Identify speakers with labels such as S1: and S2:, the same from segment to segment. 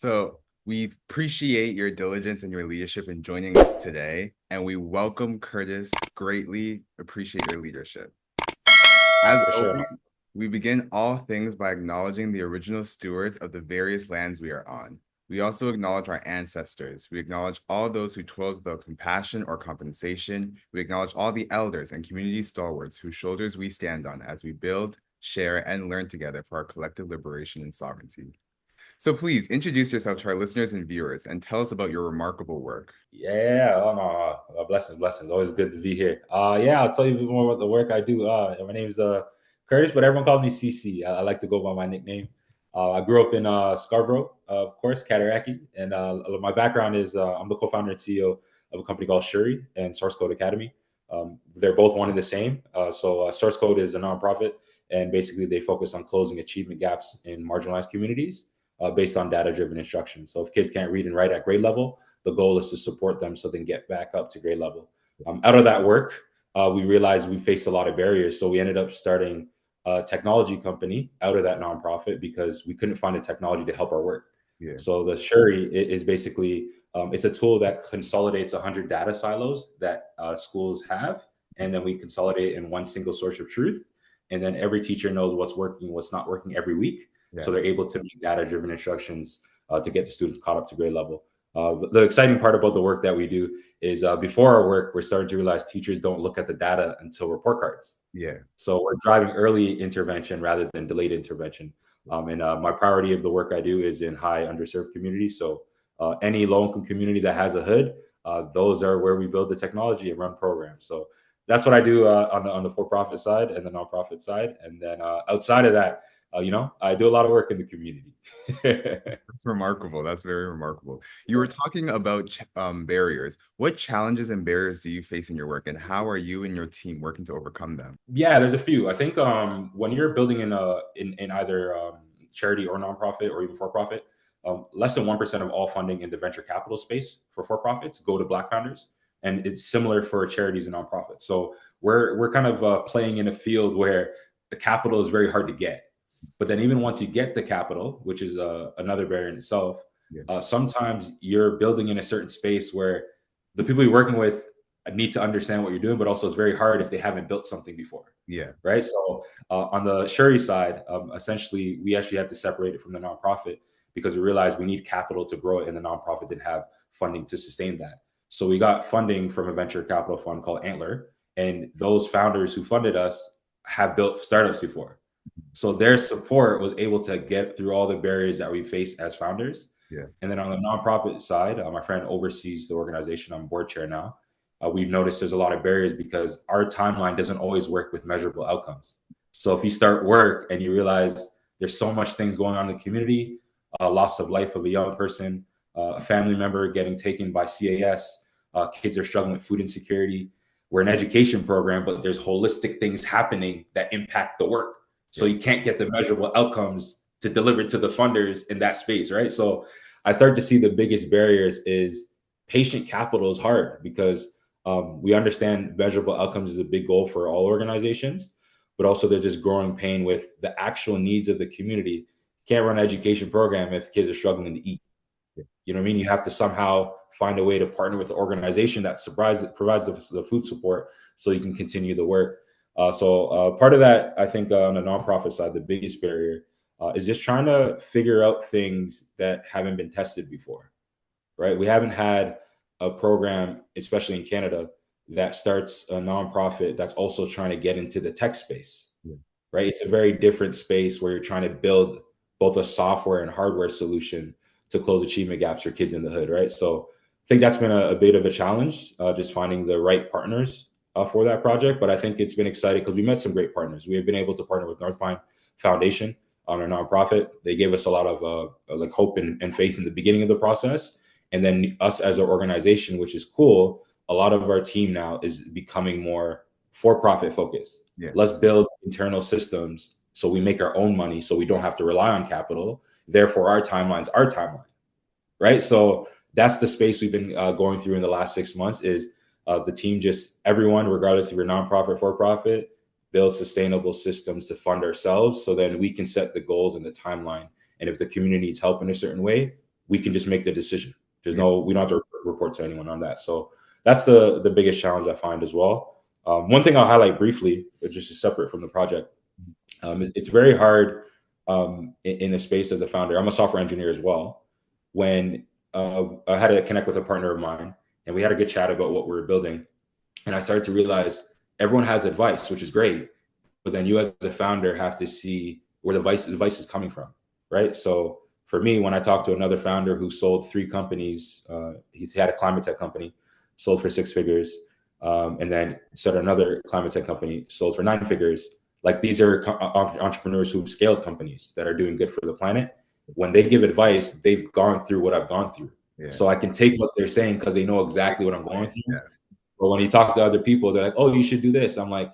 S1: So we appreciate your diligence and your leadership in joining us today, and we welcome Curtis. Greatly appreciate your leadership. As
S2: For sure,
S1: always,
S2: man.
S1: we begin all things by acknowledging the original stewards of the various lands we are on. We also acknowledge our ancestors. We acknowledge all those who toiled without compassion or compensation. We acknowledge all the elders and community stalwarts whose shoulders we stand on as we build, share, and learn together for our collective liberation and sovereignty. So please introduce yourself to our listeners and viewers and tell us about your remarkable work.
S2: Yeah. Oh no, no. Blessings, blessings. Always good to be here. Yeah, I'll tell you a bit more about the work I do. My name is Curtis, but everyone calls me CC. I like to go by my nickname. I grew up in Scarborough, of course, Cataraqui, and my background is I'm the co-founder and CEO of a company called Shuri and Source Code Academy. They're both one and the same. Source Code is a nonprofit, and basically they focus on closing achievement gaps in marginalized communities based on data-driven instruction. So if kids can't read and write at grade level, the goal is to support them so they can get back up to grade level. Out of that work, we realized we faced a lot of barriers. So we ended up starting a technology company out of that nonprofit because we couldn't find a technology to help our work.
S1: Yeah.
S2: So the Shuri is basically it's a tool that consolidates 100 data silos that schools have, and then we consolidate in one single source of truth. And then every teacher knows what's working, what's not working every week.
S1: Yeah.
S2: So they're able to make data-driven instructions to get the students caught up to grade level. The exciting part about the work that we do is before our work, we're starting to realize teachers don't look at the data until report cards.
S1: Yeah.
S2: So we're driving early intervention rather than delayed intervention. And my priority of the work I do is in high underserved communities. So any low-income community that has a hood, those are where we build the technology and run programs. So that's what I do on the for-profit side and the nonprofit side. And then outside of that, I do a lot of work in the community.
S1: That's remarkable. That's very remarkable. You were talking about barriers. What challenges and barriers do you face in your work, and how are you and your team working to overcome them?
S2: Yeah, there's a few. I think when you're building in either charity or nonprofit or even for profit, less than 1% of all funding in the venture capital space for profits go to Black founders, and it's similar for charities and nonprofits. So we're kind of playing in a field where the capital is very hard to get. But then even once you get the capital, which is another barrier in itself,
S1: Yeah.
S2: sometimes you're building in a certain space where the people you're working with need to understand what you're doing, but also it's very hard if they haven't built something before,
S1: Yeah.
S2: right? So on the Shuri side, essentially, we actually had to separate it from the nonprofit because we realized we need capital to grow it, and the nonprofit didn't have funding to sustain that. So we got funding from a venture capital fund called Antler, and those founders who funded us have built startups before. So their support was able to get through all the barriers that we faced as founders.
S1: Yeah.
S2: And then on the nonprofit side, my friend oversees the organization. I'm board chair now. We've noticed there's a lot of barriers because our timeline doesn't always work with measurable outcomes. So if you start work and you realize there's so much things going on in the community, loss of life of a young person, a family member getting taken by CAS, kids are struggling with food insecurity. We're an education program, but there's holistic things happening that impact the work. So
S1: Yeah.
S2: you can't get the measurable outcomes to deliver to the funders in that space, right? So I started to see the biggest barriers is patient capital is hard because we understand measurable outcomes is a big goal for all organizations, but also there's this growing pain with the actual needs of the community. Can't run an education program if kids are struggling to eat.
S1: Yeah.
S2: You know what I mean? You have to somehow find a way to partner with the organization that provides the food support so you can continue the work. Part of that, I think, on the nonprofit side, the biggest barrier is just trying to figure out things that haven't been tested before, right? We haven't had a program, especially in Canada, that starts a nonprofit that's also trying to get into the tech space,
S1: Yeah.
S2: right? It's a very different space where you're trying to build both a software and hardware solution to close achievement gaps for kids in the hood, right? So I think that's been a bit of a challenge, just finding the right partners for that project. But I think it's been exciting because we met some great partners. We have been able to partner with North Pine Foundation on a nonprofit. They gave us a lot of like hope and faith in the beginning of the process. And then us as an organization, which is cool, a lot of our team now is becoming more for-profit focused.
S1: Yeah.
S2: Let's build internal systems so we make our own money so we don't have to rely on capital. Therefore, our timeline's our timeline, right? So that's the space we've been going through in the last 6 months is the team just everyone, regardless if you're nonprofit, for-profit, build sustainable systems to fund ourselves so then we can set the goals and the timeline. And if the community needs help in a certain way, we can just make the decision.
S1: Yeah.
S2: We don't have to report to anyone on that. So that's the biggest challenge I find as well. One thing I'll highlight briefly, which is just separate from the project, it's very hard in a space as a founder. I'm a software engineer as well. When I had to connect with a partner of mine, and we had a good chat about what we were building, and I started to realize everyone has advice, which is great, but then you as a founder have to see where the advice is coming from, right? So for me, when I talked to another founder who sold 3 companies, he had a climate tech company, sold for 6 figures, and then started another climate tech company, sold for 9 figures. Like these are entrepreneurs who've scaled companies that are doing good for the planet. When they give advice, they've gone through what I've gone through.
S1: Yeah.
S2: So I can take what they're saying because they know exactly what I'm going through.
S1: Yeah.
S2: But when you talk to other people, they're like, "Oh, you should do this." I'm like,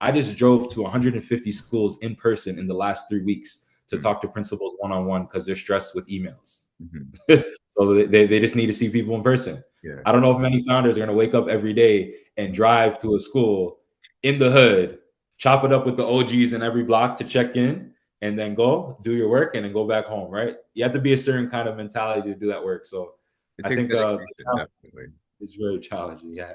S2: I just drove to 150 schools in person in the last 3 weeks to
S1: Mm-hmm.
S2: talk to principals one-on-one because they're stressed with emails.
S1: Mm-hmm.
S2: So they just need to see people in person.
S1: Yeah.
S2: I don't know if many founders are going to wake up every day and drive to a school in the hood, chop it up with the OGs in every block to check in, and then go do your work and then go back home, right? You have to be a certain kind of mentality to do that work. So
S1: It
S2: I
S1: takes
S2: think the
S1: dedication,
S2: challenge
S1: definitely.
S2: is very challenging. Yeah.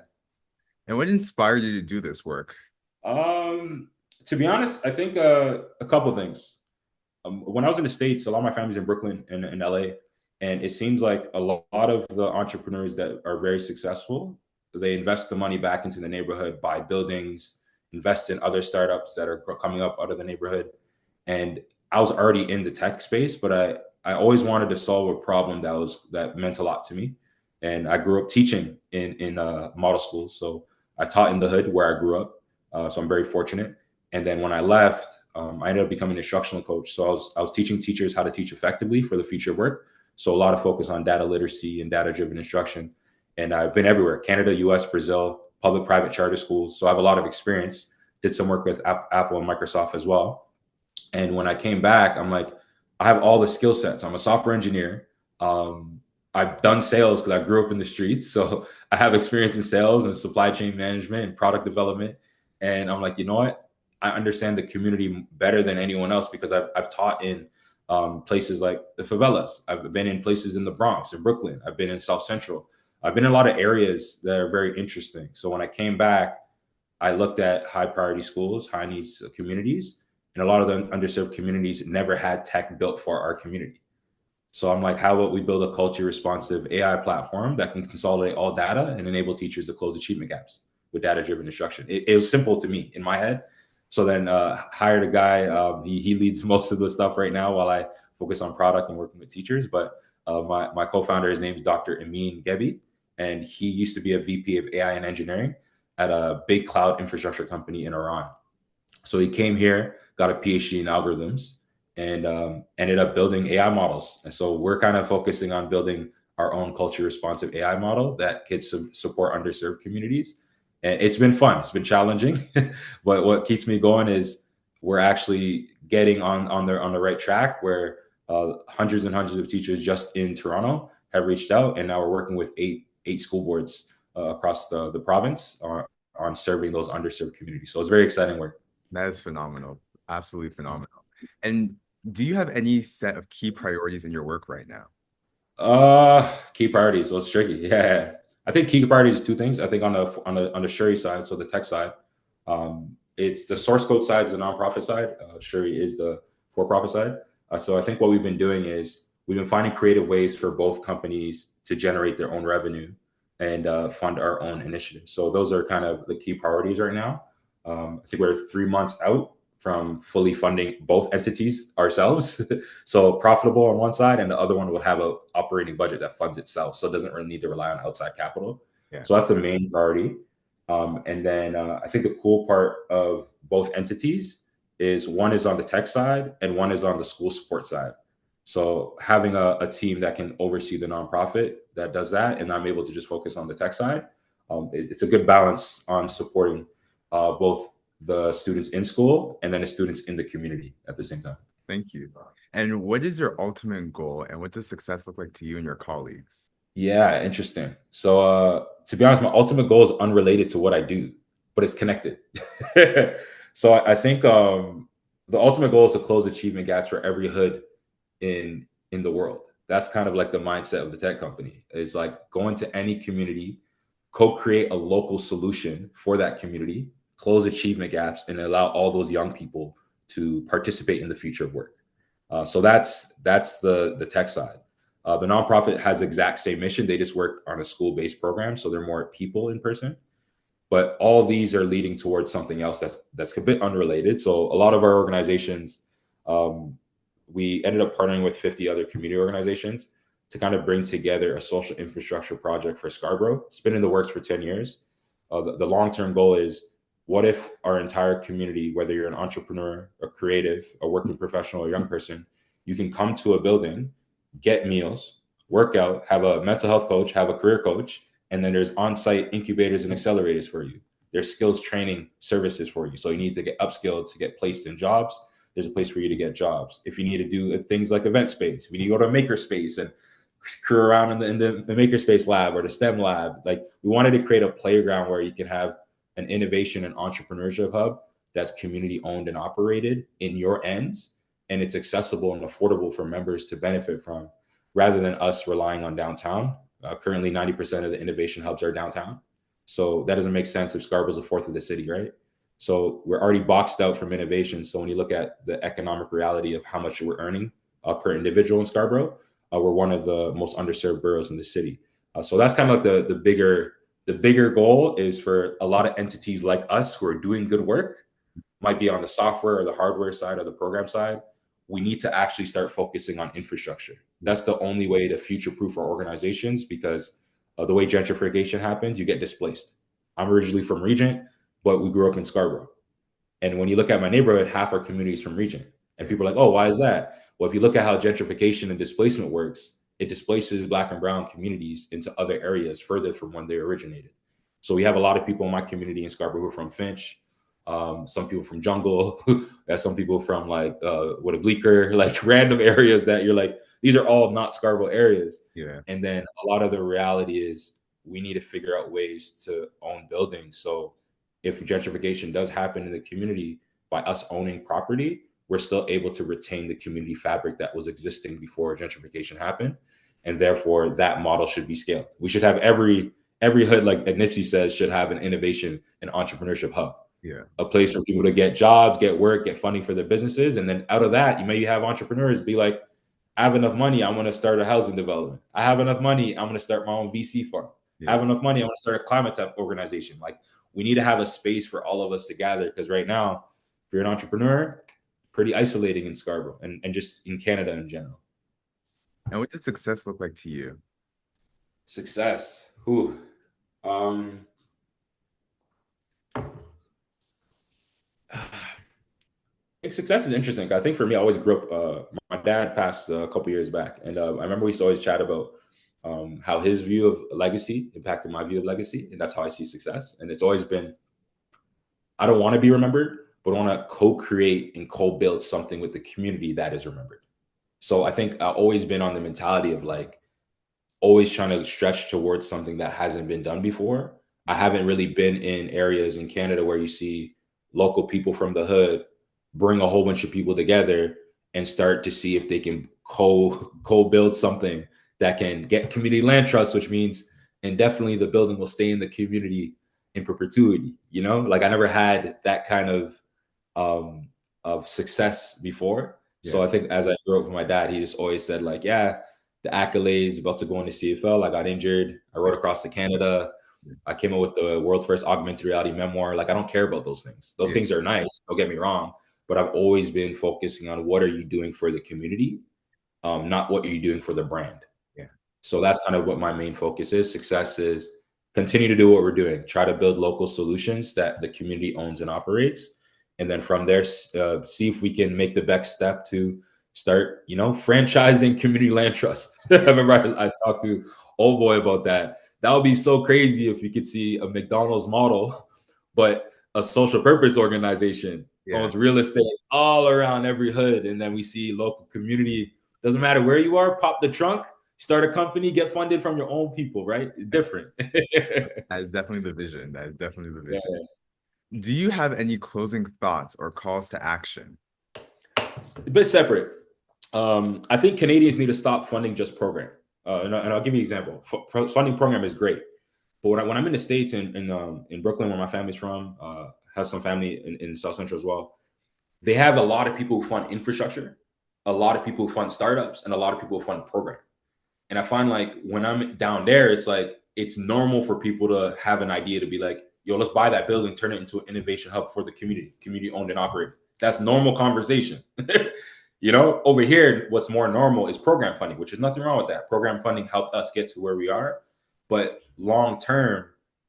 S1: And what inspired you to do this work?
S2: Um, to be honest, I think a couple things. When I was in the States, a lot of my family's in Brooklyn and in LA, and it seems like a lot of the entrepreneurs that are very successful, they invest the money back into the neighborhood, buy buildings, invest in other startups that are coming up out of the neighborhood. And I was already in the tech space, but I always wanted to solve a problem that meant a lot to me. And I grew up teaching in model schools, so I taught in the hood where I grew up. So I'm very fortunate. And then when I left, I ended up becoming an instructional coach. So I was teaching teachers how to teach effectively for the future of work. So a lot of focus on data literacy and data driven instruction. And I've been everywhere: Canada, US, Brazil, public, private, charter schools. So I have a lot of experience. Did some work with Apple and Microsoft as well. And when I came back, I'm like, I have all the skill sets. I'm a software engineer. I've done sales because I grew up in the streets. So I have experience in sales and supply chain management and product development. And I'm like, you know what? I understand the community better than anyone else because I've taught in places like the favelas. I've been in places in the Bronx, in Brooklyn. I've been in South Central. I've been in a lot of areas that are very interesting. So when I came back, I looked at high priority schools, high needs communities, and a lot of the underserved communities never had tech built for our community. So I'm like, how about we build a culture responsive AI platform that can consolidate all data and enable teachers to close achievement gaps with data driven instruction? It was simple to me in my head. So then hired a guy. He leads most of the stuff right now while I focus on product and working with teachers. But my co-founder, his name is Dr. Amin Gebi, and he used to be a VP of AI and engineering at a big cloud infrastructure company in Iran. So he came here, got a PhD in algorithms, and ended up building AI models. And so we're kind of focusing on building our own culture responsive AI model that could support underserved communities. And it's been fun. It's been challenging, but what keeps me going is we're actually getting on the right track where hundreds and hundreds of teachers just in Toronto have reached out, and now we're working with eight school boards across the province on serving those underserved communities. So it's very exciting work.
S1: That is phenomenal. Absolutely phenomenal. And do you have any set of key priorities in your work right now?
S2: Key priorities. So it's tricky. Yeah, I think key priorities is 2 things. I think on the Shuri side, so the tech side, it's the source code side is the nonprofit side. Shuri is the for-profit side. So I think what we've been doing is we've been finding creative ways for both companies to generate their own revenue and fund our own initiatives. So those are kind of the key priorities right now. I think we're 3 months out from fully funding both entities ourselves. So profitable on one side, and the other one will have a operating budget that funds itself. So it doesn't really need to rely on outside capital.
S1: Yeah.
S2: So that's the main priority. And then I think the cool part of both entities is one is on the tech side and one is on the school support side. So having a team that can oversee the nonprofit that does that, and I'm able to just focus on the tech side, it's a good balance on supporting both the students in school and then the students in the community at the same time.
S1: Thank you. And what is your ultimate goal, and what does success look like to you and your colleagues?
S2: Yeah, interesting. So to be honest, my ultimate goal is unrelated to what I do, but it's connected. So I think the ultimate goal is to close achievement gaps for every hood in the world. That's kind of like the mindset of the tech company, is like go into any community, co-create a local solution for that community, close achievement gaps, and allow all those young people to participate in the future of work. So that's the tech side. The nonprofit has the exact same mission. They just work on a school-based program, so they're more people in person. But all these are leading towards something else that's a bit unrelated. So a lot of our organizations, um, we ended up partnering with 50 other community organizations to kind of bring together a social infrastructure project for Scarborough. It's been in the works for 10 years. The long-term goal is, what if our entire community, whether you're an entrepreneur, a creative, a working professional, or a young person, you can come to a building, get meals, work out, have a mental health coach, have a career coach, and then there's on-site incubators and accelerators for you. There's skills training services for you. So you need to get upskilled to get placed in jobs. There's a place for you to get jobs. If you need to do things like event space, if you need to go to a maker space and crew around in the makerspace lab or the STEM lab, like we wanted to create a playground where you can have an innovation and entrepreneurship hub that's community owned and operated in your ends, and it's accessible and affordable for members to benefit from, rather than us relying on downtown. Currently, 90% of the innovation hubs are downtown. So that doesn't make sense if Scarborough's a fourth of the city, right? So we're already boxed out from innovation. So when you look at the economic reality of how much we're earning per individual in Scarborough, we're one of the most underserved boroughs in the city. So that's kind of like the bigger goal is for a lot of entities like us who are doing good work, might be on the software or the hardware side or the program side. We need to actually start focusing on infrastructure. That's the only way to future proof our organizations, because the way gentrification happens, you get displaced. I'm originally from Regent, but we grew up in Scarborough. And when you look at my neighborhood, half our community is from Regent. And people are like, oh, why is that? Well, if you look at how gentrification and displacement works, it displaces Black and Brown communities into other areas further from when they originated. So we have a lot of people in my community in Scarborough who are from Finch, some people from Jungle, some people from like what a Bleecker, like random areas that you're like, these are all not Scarborough areas.
S1: Yeah.
S2: And then a lot of the reality is we need to figure out ways to own buildings. So if gentrification does happen in the community, by us owning property, we're still able to retain the community fabric that was existing before gentrification happened. And therefore that model should be scaled. We should have every hood, like Nipsey says, should have an innovation and entrepreneurship hub.
S1: Yeah.
S2: A place for people to get jobs, get work, get funding for their businesses. And then out of that, you may have entrepreneurs be like, I have enough money, I'm going to start a housing development. I have enough money, I'm going to start my own VC fund. I have enough money, I'm going to start a climate tech organization. Like, we need to have a space for all of us to gather, because right now, if you're an entrepreneur, pretty isolating in Scarborough and just in Canada in general.
S1: And what does success look like to you?
S2: Success. Who? Um, I think success is interesting. I think for me, I always grew up. My dad passed a couple years back, and I remember we used to always chat about how his view of legacy impacted my view of legacy, and that's how I see success. And it's always been, I don't want to be remembered, but I want to co-create and co-build something with the community that is remembered. So I think I've always been on the mentality of like always trying to stretch towards something that hasn't been done before. I haven't really been in areas in Canada where you see local people from the hood bring a whole bunch of people together and start to see if they can co-build something that can get community land trust, which means indefinitely the building will stay in the community in perpetuity. You know, like I never had that kind of success before. So I think as I grew up with my dad, he just always said like, yeah, the accolades, about to go into CFL. I got injured. I rode across to Canada. I came up with the world's first augmented reality memoir. Like, I don't care about those things. Those things are nice. Don't get me wrong. But I've always been focusing on what are you doing for the community, not what are you doing for the brand.
S1: Yeah.
S2: So that's kind of what my main focus is. Success is continue to do what we're doing. Try to build local solutions that the community owns and operates. And then from there, see if we can make the next step to start, franchising community land trust. I remember I talked to old boy about that. That would be so crazy if you could see a McDonald's model, but a social purpose organization owns real estate all around every hood. And then we see local community, doesn't matter where you are, pop the trunk, start a company, get funded from your own people, right? Different.
S1: That is definitely the vision. That is definitely the vision. Yeah. Do you have any closing thoughts or calls to action?
S2: A bit separate. I think Canadians need to stop funding just program. And I'll give you an example. Funding program is great, but when I'm in the States in Brooklyn, where my family's from, has some family in South Central as well. They have a lot of people who fund infrastructure, a lot of people who fund startups, and a lot of people who fund program. And I find like when I'm down there, it's like it's normal for people to have an idea to be like, yo, let's buy that building, turn it into an innovation hub for the community owned and operated. That's normal conversation. Over here, what's more normal is program funding, which is nothing wrong with that. Program funding helped us get to where we are. But long term,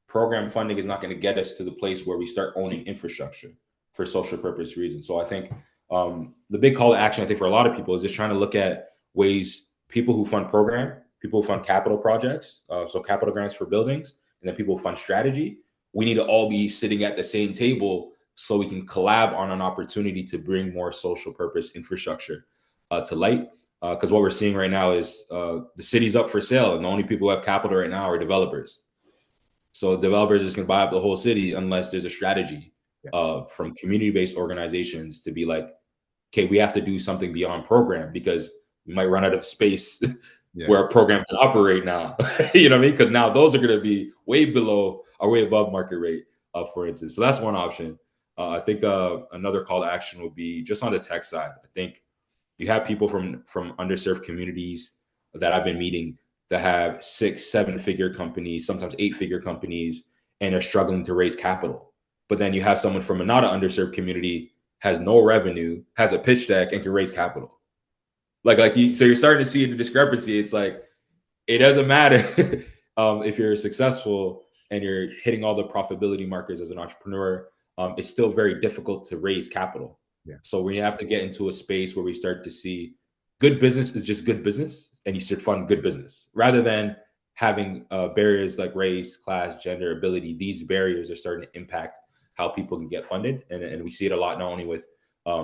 S2: program funding is not going to get us to the place where we start owning infrastructure for social purpose reasons. So I think the big call to action, I think, for a lot of people is just trying to look at ways people who fund program, people who fund capital projects, so capital grants for buildings, and then people who fund strategy. We need to all be sitting at the same table so we can collab on an opportunity to bring more social purpose infrastructure to light. Because what we're seeing right now is the city's up for sale, and the only people who have capital right now are developers. So developers are just going to buy up the whole city unless there's a strategy from community-based organizations to be like, okay, we have to do something beyond program because we might run out of space where a program can operate now. You know what I mean? Because now those are going to be way below or way above market rate, for instance. So that's one option. I think another call to action would be just on the tech side. I think you have people from underserved communities that I've been meeting that have 6-7 figure companies, sometimes 8-figure companies, and are struggling to raise capital. But then you have someone from not an underserved community, has no revenue, has a pitch deck, and can raise capital. So you're starting to see the discrepancy. It's like it doesn't matter if you're successful and you're hitting all the profitability markers as an entrepreneur. It's still very difficult to raise capital. So we have to get into a space where we start to see good business is just good business, and you should fund good business rather than having barriers like race, class, gender, ability. These barriers are starting to impact how people can get funded, and we see it a lot not only with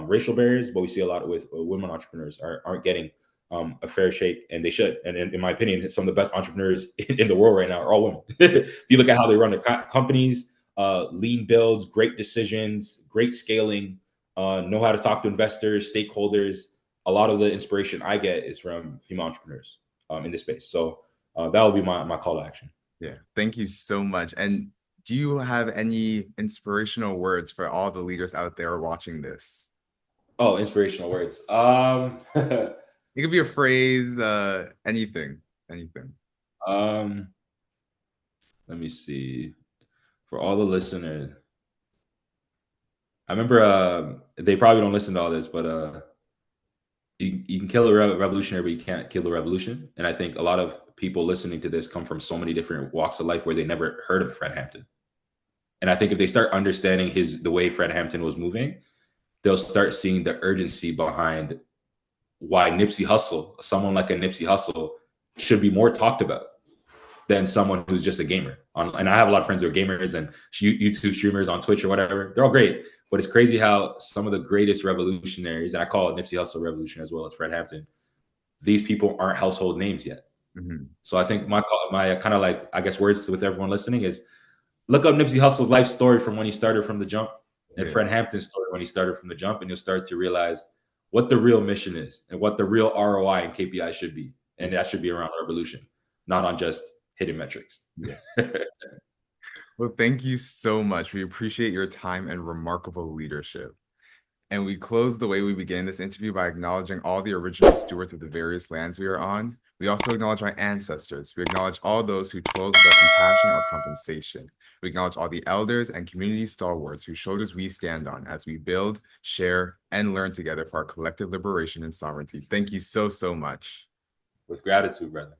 S2: racial barriers, but we see a lot with women entrepreneurs aren't getting a fair shake, and they should. And in my opinion, some of the best entrepreneurs in the world right now are all women. If you look at how they run their companies, lean builds, great decisions, great scaling, know how to talk to investors, stakeholders. A lot of the inspiration I get is from female entrepreneurs in this space. So that will be my call to action.
S1: Yeah, thank you so much. And do you have any inspirational words for all the leaders out there watching this?
S2: Oh, inspirational words.
S1: It could be a phrase, anything, anything.
S2: um, let me see. For all the listeners, I remember they probably don't listen to all this, but you can kill a revolutionary, but you can't kill the revolution. And I think a lot of people listening to this come from so many different walks of life where they never heard of Fred Hampton. And I think if they start understanding the way Fred Hampton was moving, they'll start seeing the urgency behind why Nipsey Hussle, someone like a Nipsey Hussle, should be more talked about than someone who's just a gamer. And I have a lot of friends who are gamers and YouTube streamers on Twitch or whatever. They're all great. But it's crazy how some of the greatest revolutionaries, and I call it Nipsey Hussle revolution as well as Fred Hampton, these people aren't household names yet. Mm-hmm. So I think my kind of like, I guess, words with everyone listening is look up Nipsey Hussle's life story from when he started from the jump and Fred Hampton's story when he started from the jump, and you'll start to realize what the real mission is and what the real ROI and KPI should be. And that should be around revolution, not on just hitting metrics. Yeah.
S1: Well, thank you so much. We appreciate your time and remarkable leadership. And we close the way we began this interview by acknowledging all the original stewards of the various lands we are on. We also acknowledge our ancestors. We acknowledge all those who toiled without compassion or compensation. We acknowledge all the elders and community stalwarts whose shoulders we stand on as we build, share, and learn together for our collective liberation and sovereignty. Thank you so, so much.
S2: With gratitude, brother.